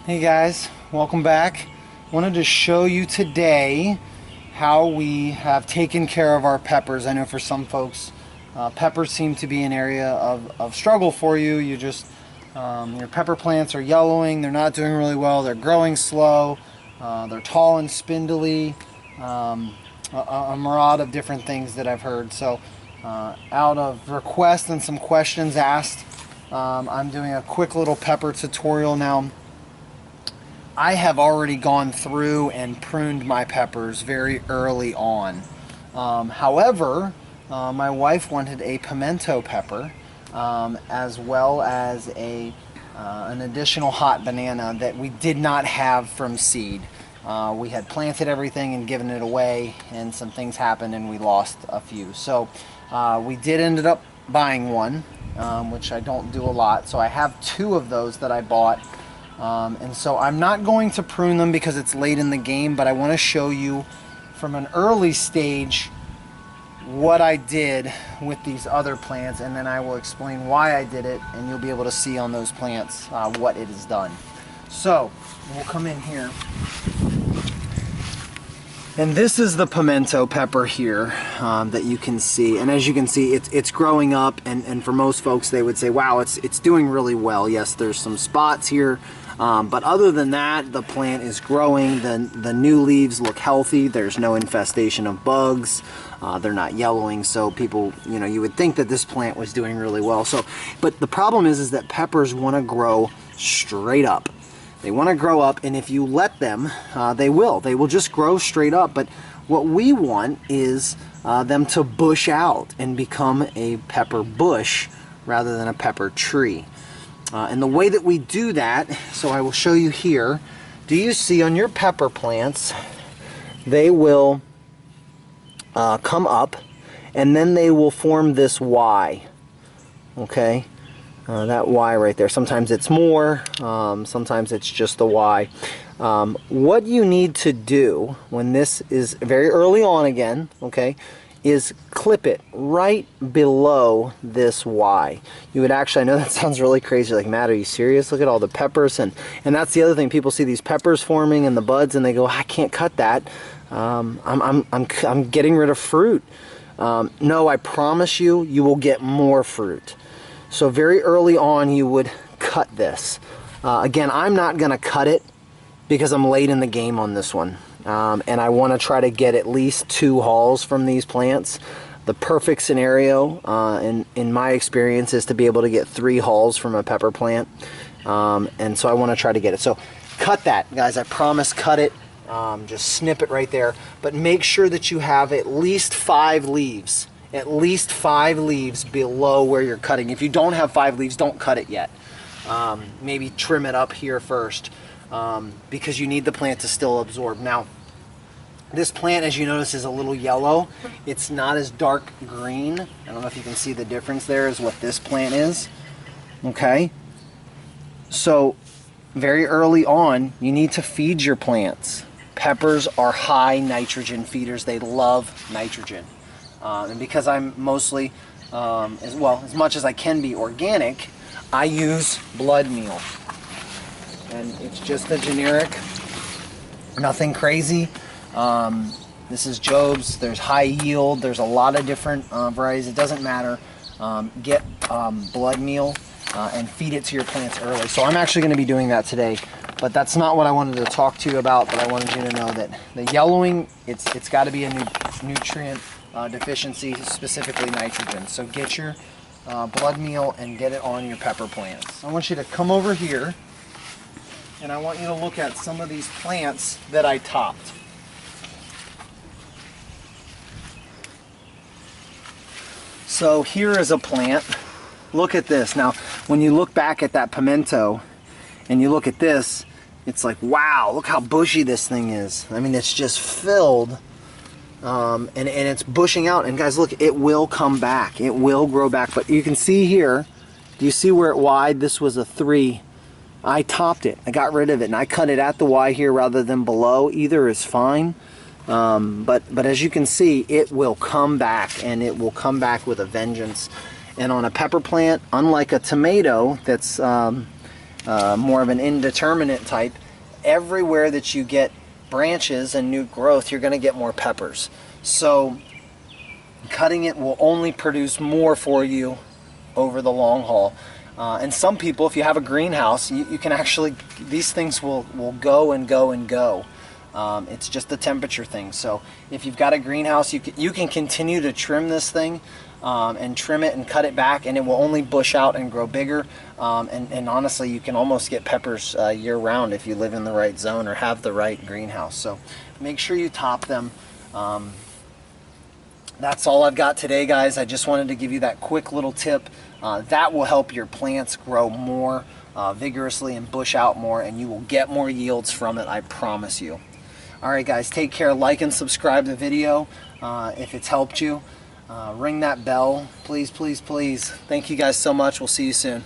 Hey guys, welcome back. Wanted to show you today how we have taken care of our peppers. I know for some folks, peppers seem to be an area of struggle for you. Your pepper plants are yellowing, they're not doing really well, they're growing slow, they're tall and spindly, a myriad of different things that I've heard. So out of request and some questions asked, I'm doing a quick little pepper tutorial now. I have already gone through and pruned my peppers very early on. However, my wife wanted a pimento pepper as well as an additional hot banana that we did not have from seed. We had planted everything and given it away, and some things happened and we lost a few. So we did ended up buying one, which I don't do a lot. So I have two of those that I bought. And so I'm not going to prune them because it's late in the game, but I want to show you from an early stage what I did with these other plants, and then I will explain why I did it, and you'll be able to see on those plants what it has done. So we'll come in here, and this is the pimento pepper here that you can see, and as you can see it's growing up, and for most folks they would say, wow, it's doing really well. Yes, there's some spots here, but other than that, the plant is growing. The new leaves look healthy. There's no infestation of bugs. They're not yellowing, so people, you would think that this plant was doing really well. So, but the problem is that peppers want to grow straight up. They want to grow up, and if you let them, they will. They will just grow straight up. But what we want is them to bush out and become a pepper bush rather than a pepper tree. And the way that we do that, so I will show you here. Do you see on your pepper plants, they will come up, and then they will form this Y. Okay? That Y right there. Sometimes it's more, sometimes it's just the Y. What you need to do when this is very early on again, okay, is clip it right below this Y. You would actually, I know that sounds really crazy, like, Matt, are you serious? Look at all the peppers, and that's the other thing. People see these peppers forming and the buds, and they go, I can't cut that. I'm getting rid of fruit. No, I promise you, you will get more fruit. So very early on, you would cut this. Again, I'm not going to cut it because I'm late in the game on this one. And I want to try to get at least 2 hauls from these plants. The perfect scenario, in my experience, is to be able to get 3 hauls from a pepper plant. And so I want to try to get it. So cut that, guys. I promise, cut it. Just snip it right there. But make sure that you have at least 5 leaves. At least 5 leaves below where you're cutting. If you don't have 5 leaves, don't cut it yet. Maybe trim it up here first, because you need the plant to still absorb. Now, this plant, as you notice, is a little yellow. It's not as dark green. I don't know if you can see the difference there is what this plant is. Okay? So, very early on, you need to feed your plants. Peppers are high nitrogen feeders. They love nitrogen. And because I'm mostly, as much as I can be organic, I use blood meal. And it's just a generic, nothing crazy. This is Job's. There's high yield. There's a lot of different varieties. It doesn't matter. Get blood meal and feed it to your plants early. So I'm actually going to be doing that today. But that's not what I wanted to talk to you about. But I wanted you to know that the yellowing, it's got to be a nutrient deficiency, specifically nitrogen. So get your blood meal and get it on your pepper plants. I want you to come over here, and I want you to look at some of these plants that I topped. So here is a plant. Look at this. Now, when you look back at that pimento and you look at this, it's like, wow, look how bushy this thing is. I mean, it's just filled. And it's bushing out, and guys, look, it will come back. It will grow back. But you can see here, do you see where it wide? This was a 3. I topped it. I got rid of it, and I cut it at the Y here rather than below. Either is fine. But as you can see, it will come back, and it will come back with a vengeance. And on a pepper plant, unlike a tomato that's more of an indeterminate type, everywhere that you get branches and new growth, you're going to get more peppers. So cutting it will only produce more for you over the long haul. And some people, if you have a greenhouse, you can actually, these things will go and go and go. It's just a temperature thing. So if you've got a greenhouse, you can continue to trim this thing and trim it and cut it back, and it will only bush out and grow bigger. And honestly, you can almost get peppers year round if you live in the right zone or have the right greenhouse. So make sure you top them. That's all I've got today, guys. I just wanted to give you that quick little tip. That will help your plants grow more vigorously and bush out more, and you will get more yields from it, I promise you. All right, guys, take care. Like and subscribe the video if it's helped you. Ring that bell, please, please, please. Thank you guys so much. We'll see you soon.